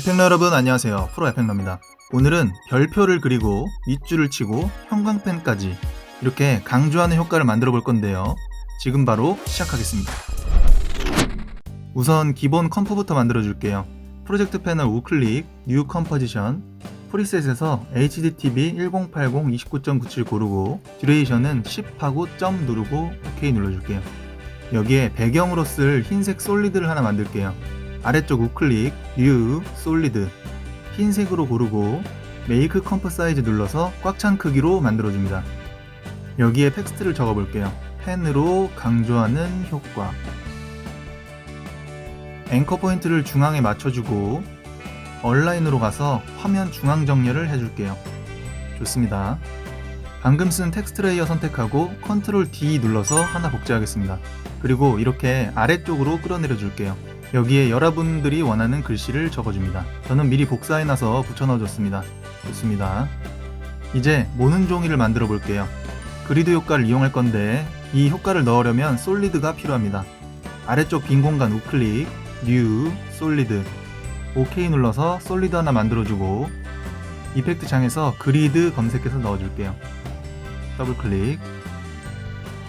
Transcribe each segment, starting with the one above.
에펙러 여러분 안녕하세요. 프로 에펙러입니다. 오늘은 별표를 그리고 밑줄을 치고 형광펜까지 이렇게 강조하는 효과를 만들어 볼 건데요. 지금 바로 시작하겠습니다. 우선 기본 컴프부터 만들어 줄게요. 프로젝트 패널 우클릭, 뉴 컴포지션, 프리셋에서 HDTV 1080 29.97 고르고 듀레이션은 10하고 점 누르고 OK 눌러줄게요. 여기에 배경으로 쓸 흰색 솔리드를 하나 만들게요. 아래쪽 우클릭, 뉴, 솔리드, 흰색으로 고르고 메이크 컴프 사이즈 눌러서 꽉 찬 크기로 만들어줍니다. 여기에 텍스트를 적어볼게요. 펜으로 강조하는 효과. 앵커 포인트를 중앙에 맞춰주고 얼라인으로 가서 화면 중앙 정렬을 해줄게요. 좋습니다. 방금 쓴 텍스트 레이어 선택하고 컨트롤 D 눌러서 하나 복제하겠습니다. 그리고 이렇게 아래쪽으로 끌어내려 줄게요. 여기에 여러분들이 원하는 글씨를 적어줍니다. 저는 미리 복사해놔서 붙여넣어줬습니다. 좋습니다. 이제 모는 종이를 만들어 볼게요. 그리드 효과를 이용할 건데 이 효과를 넣으려면 솔리드가 필요합니다. 아래쪽 빈 공간 우클릭, 뉴, 솔리드, OK 눌러서 솔리드 하나 만들어주고 이펙트 창에서 그리드 검색해서 넣어줄게요. 더블 클릭.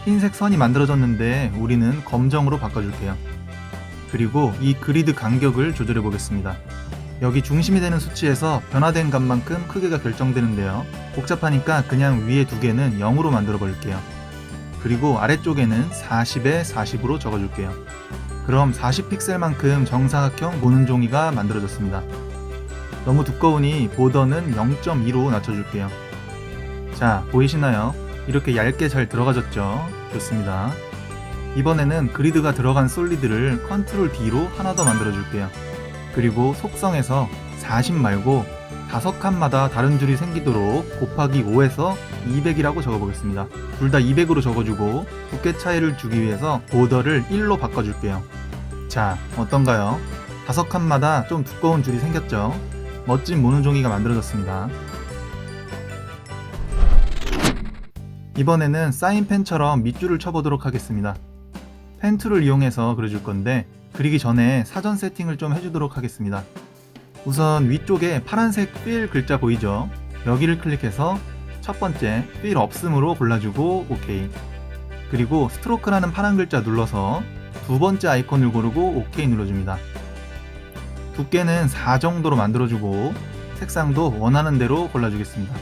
흰색 선이 만들어졌는데 우리는 검정으로 바꿔줄게요. 그리고 이 그리드 간격을 조절해 보겠습니다. 여기 중심이 되는 수치에서 변화된 값만큼 크기가 결정되는데요. 복잡하니까 그냥 위에 두 개는 0으로 만들어 버릴게요. 그리고 아래쪽에는 40에 40으로 적어줄게요. 그럼 40픽셀만큼 정사각형 모는 종이가 만들어졌습니다. 너무 두꺼우니 보더는 0.2로 낮춰줄게요. 자, 보이시나요? 이렇게 얇게 잘 들어가졌죠? 좋습니다. 이번에는 그리드가 들어간 솔리드를 컨트롤 D로 하나 더 만들어 줄게요. 그리고 속성에서 40 말고 5칸마다 다른 줄이 생기도록 곱하기 5에서 200이라고 적어보겠습니다. 둘 다 200으로 적어주고 두께 차이를 주기 위해서 보더를 1로 바꿔줄게요. 자, 어떤가요? 5칸마다 좀 두꺼운 줄이 생겼죠? 멋진 모는 종이가 만들어졌습니다. 이번에는 사인펜처럼 밑줄을 쳐보도록 하겠습니다. 펜 툴을 이용해서 그려줄 건데 그리기 전에 사전 세팅을 좀 해주도록 하겠습니다. 우선 위쪽에 파란색 필 글자 보이죠? 여기를 클릭해서 첫 번째 필 없음으로 골라주고 OK. 그리고 스트로크라는 파란 글자 눌러서 두 번째 아이콘을 고르고 OK 눌러줍니다. 두께는 4 정도로 만들어주고 색상도 원하는 대로 골라주겠습니다.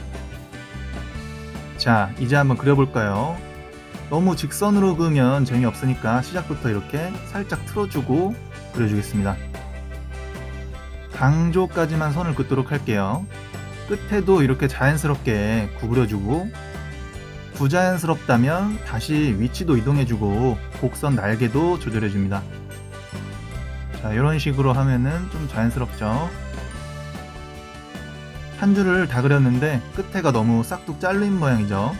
자, 이제 한번 그려볼까요? 너무 직선으로 그으면 재미없으니까 시작부터 이렇게 살짝 틀어주고 그려주겠습니다. 강조까지만 선을 긋도록 할게요. 끝에도 이렇게 자연스럽게 구부려주고 부자연스럽다면 다시 위치도 이동해주고 곡선 날개도 조절해줍니다. 자, 이런 식으로 하면은 좀 자연스럽죠? 한 줄을 다 그렸는데 끝에가 너무 싹둑 잘린 모양이죠?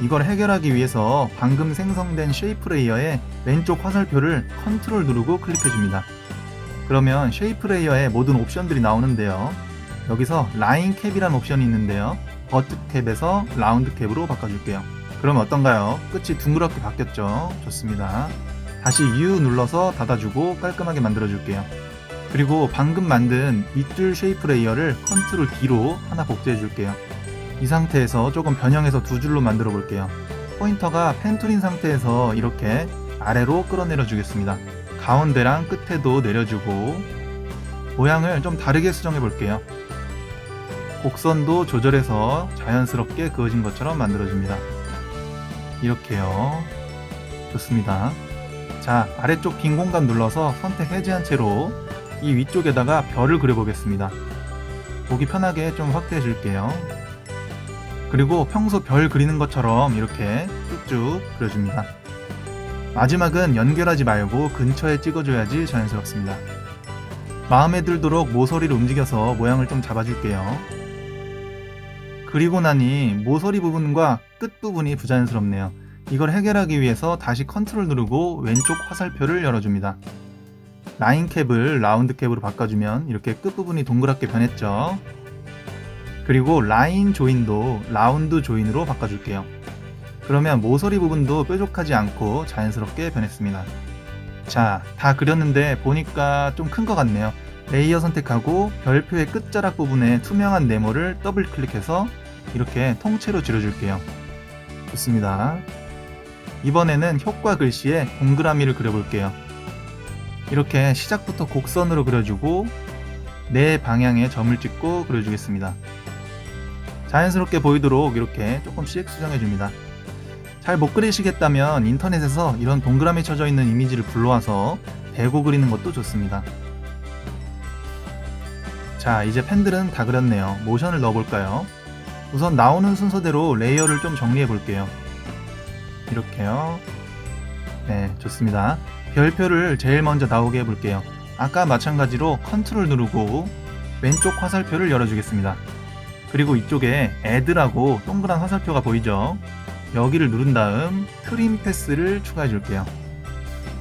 이걸 해결하기 위해서 방금 생성된 쉐이프 레이어의 왼쪽 화살표를 컨트롤 누르고 클릭해줍니다. 그러면 쉐이프 레이어의 모든 옵션들이 나오는데요. 여기서 라인 캡이라는 옵션이 있는데요. 버트 캡에서 라운드 캡으로 바꿔줄게요. 그러면 어떤가요? 끝이 둥그렇게 바뀌었죠? 좋습니다. 다시 U 눌러서 닫아주고 깔끔하게 만들어줄게요. 그리고 방금 만든 밑줄 쉐이프 레이어를 컨트롤 D로 하나 복제해줄게요. 이 상태에서 조금 변형해서 두 줄로 만들어 볼게요. 포인터가 펜툴인 상태에서 이렇게 아래로 끌어내려 주겠습니다. 가운데랑 끝에도 내려주고 모양을 좀 다르게 수정해 볼게요. 곡선도 조절해서 자연스럽게 그어진 것처럼 만들어 줍니다. 이렇게요. 좋습니다. 자, 아래쪽 빈 공간 눌러서 선택 해제한 채로 이 위쪽에다가 별을 그려 보겠습니다. 보기 편하게 좀 확대해 줄게요. 그리고 평소 별 그리는 것처럼 이렇게 쭉쭉 그려줍니다. 마지막은 연결하지 말고 근처에 찍어줘야지 자연스럽습니다. 마음에 들도록 모서리를 움직여서 모양을 좀 잡아줄게요. 그리고 나니 모서리 부분과 끝 부분이 부자연스럽네요. 이걸 해결하기 위해서 다시 컨트롤 누르고 왼쪽 화살표를 열어줍니다. 라인 캡을 라운드 캡으로 바꿔주면 이렇게 끝 부분이 동그랗게 변했죠. 그리고 라인 조인도 라운드 조인으로 바꿔줄게요. 그러면 모서리 부분도 뾰족하지 않고 자연스럽게 변했습니다. 자, 다 그렸는데 보니까 좀 큰 것 같네요. 레이어 선택하고 별표의 끝자락 부분에 투명한 네모를 더블 클릭해서 이렇게 통째로 줄여줄게요. 좋습니다. 이번에는 효과 글씨에 동그라미를 그려볼게요. 이렇게 시작부터 곡선으로 그려주고 네 방향에 점을 찍고 그려주겠습니다. 자연스럽게 보이도록 이렇게 조금씩 수정해줍니다. 잘 못 그리시겠다면 인터넷에서 이런 동그라미 쳐져 있는 이미지를 불러와서 대고 그리는 것도 좋습니다. 자, 이제 펜들은 다 그렸네요. 모션을 넣어볼까요? 우선 나오는 순서대로 레이어를 좀 정리해 볼게요. 이렇게요. 네, 좋습니다. 별표를 제일 먼저 나오게 해볼게요. 아까 마찬가지로 컨트롤 누르고 왼쪽 화살표를 열어주겠습니다. 그리고 이쪽에 Add라고 동그란 화살표가 보이죠? 여기를 누른 다음 트림 패스를 추가해 줄게요.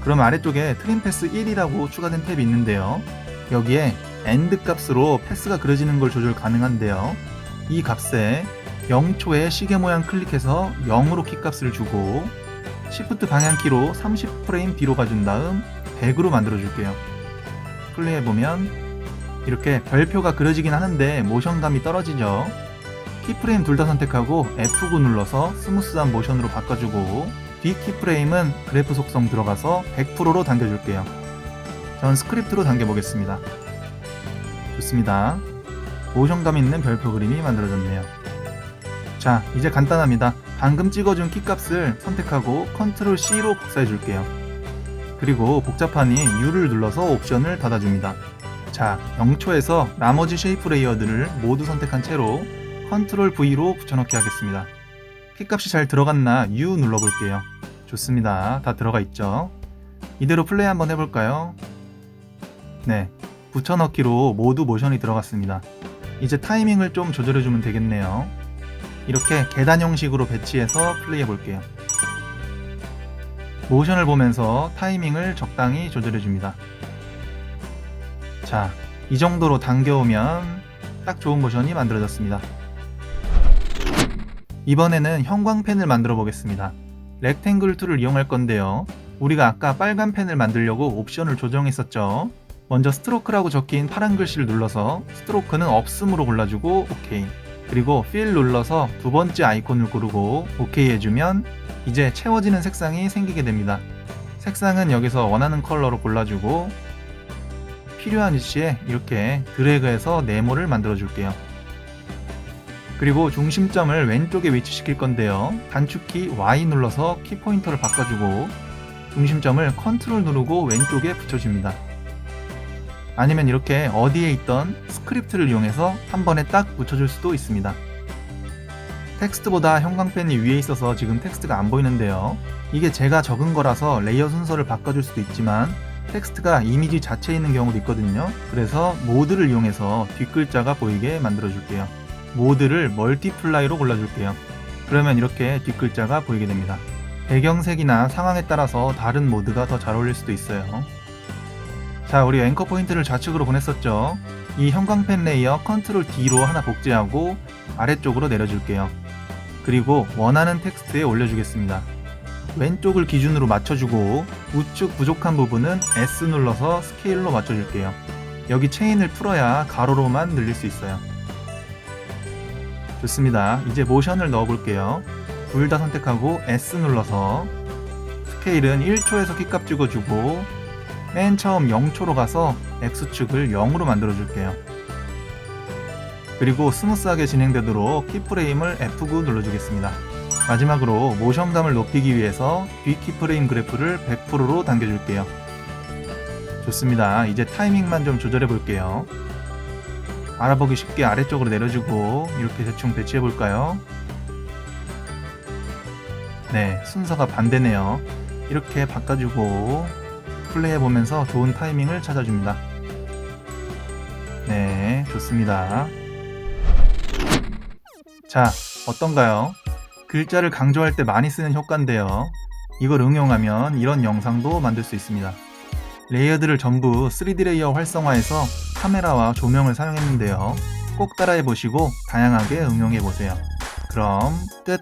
그럼 아래쪽에 트림 패스 1이라고 추가된 탭이 있는데요. 여기에 end 값으로 패스가 그려지는 걸 조절 가능한데요. 이 값에 0초의 시계 모양 클릭해서 0으로 키값을 주고 Shift 방향키로 30프레임 뒤로 가준 다음 100으로 만들어 줄게요. 플레이해보면 이렇게 별표가 그려지긴 하는데 모션감이 떨어지죠. 키프레임 둘 다 선택하고 F9 눌러서 스무스한 모션으로 바꿔주고 뒤 키프레임은 그래프 속성 들어가서 100%로 당겨줄게요. 전 스크립트로 당겨보겠습니다. 좋습니다. 모션감 있는 별표 그림이 만들어졌네요. 자, 이제 간단합니다. 방금 찍어준 키값을 선택하고 컨트롤 C로 복사해 줄게요. 그리고 복잡하니 U를 눌러서 옵션을 닫아줍니다. 자, 0초에서 나머지 쉐이프 레이어들을 모두 선택한 채로 컨트롤 V로 붙여넣기 하겠습니다. 키값이 잘 들어갔나 U 눌러볼게요. 좋습니다. 다 들어가 있죠. 이대로 플레이 한번 해볼까요? 네, 붙여넣기로 모두 모션이 들어갔습니다. 이제 타이밍을 좀 조절해주면 되겠네요. 이렇게 계단 형식으로 배치해서 플레이 해볼게요. 모션을 보면서 타이밍을 적당히 조절해줍니다. 자, 이 정도로 당겨오면 딱 좋은 모션이 만들어졌습니다. 이번에는 형광펜을 만들어 보겠습니다. 렉탱글 툴을 이용할 건데요. 우리가 아까 빨간 펜을 만들려고 옵션을 조정했었죠. 먼저 스트로크라고 적힌 파란 글씨를 눌러서 스트로크는 없음으로 골라주고 OK. 그리고 필 눌러서 두 번째 아이콘을 고르고 OK 해주면 이제 채워지는 색상이 생기게 됩니다. 색상은 여기서 원하는 컬러로 골라주고 필요한 위치에 이렇게 드래그해서 네모를 만들어 줄게요. 그리고 중심점을 왼쪽에 위치시킬 건데요. 단축키 Y 눌러서 키포인터를 바꿔주고 중심점을 컨트롤 누르고 왼쪽에 붙여줍니다. 아니면 이렇게 어디에 있던 스크립트를 이용해서 한 번에 딱 붙여줄 수도 있습니다. 텍스트보다 형광펜이 위에 있어서 지금 텍스트가 안 보이는데요. 이게 제가 적은 거라서 레이어 순서를 바꿔줄 수도 있지만 텍스트가 이미지 자체에 있는 경우도 있거든요. 그래서 모드를 이용해서 뒷글자가 보이게 만들어 줄게요. 모드를 멀티플라이로 골라줄게요. 그러면 이렇게 뒷글자가 보이게 됩니다. 배경색이나 상황에 따라서 다른 모드가 더 잘 어울릴 수도 있어요. 자, 우리 앵커 포인트를 좌측으로 보냈었죠. 이 형광펜 레이어 컨트롤 D로 하나 복제하고 아래쪽으로 내려줄게요. 그리고 원하는 텍스트에 올려주겠습니다. 왼쪽을 기준으로 맞춰주고 우측 부족한 부분은 S 눌러서 스케일로 맞춰줄게요. 여기 체인을 풀어야 가로로만 늘릴 수 있어요. 좋습니다. 이제 모션을 넣어볼게요. 둘 다 선택하고 S 눌러서 스케일은 1초에서 키값 찍어주고 맨 처음 0초로 가서 X축을 0으로 만들어줄게요. 그리고 스무스하게 진행되도록 키프레임을 F9 눌러주겠습니다. 마지막으로 모션감을 높이기 위해서 뒤 키프레임 그래프를 100%로 당겨줄게요. 좋습니다. 이제 타이밍만 좀 조절해 볼게요. 알아보기 쉽게 아래쪽으로 내려주고 이렇게 대충 배치해 볼까요? 네, 순서가 반대네요. 이렇게 바꿔주고 플레이 해보면서 좋은 타이밍을 찾아줍니다. 네, 좋습니다. 자, 어떤가요? 글자를 강조할 때 많이 쓰는 효과인데요. 이걸 응용하면 이런 영상도 만들 수 있습니다. 레이어들을 전부 3D 레이어 활성화해서 카메라와 조명을 사용했는데요. 꼭 따라해 보시고 다양하게 응용해 보세요. 그럼 끝!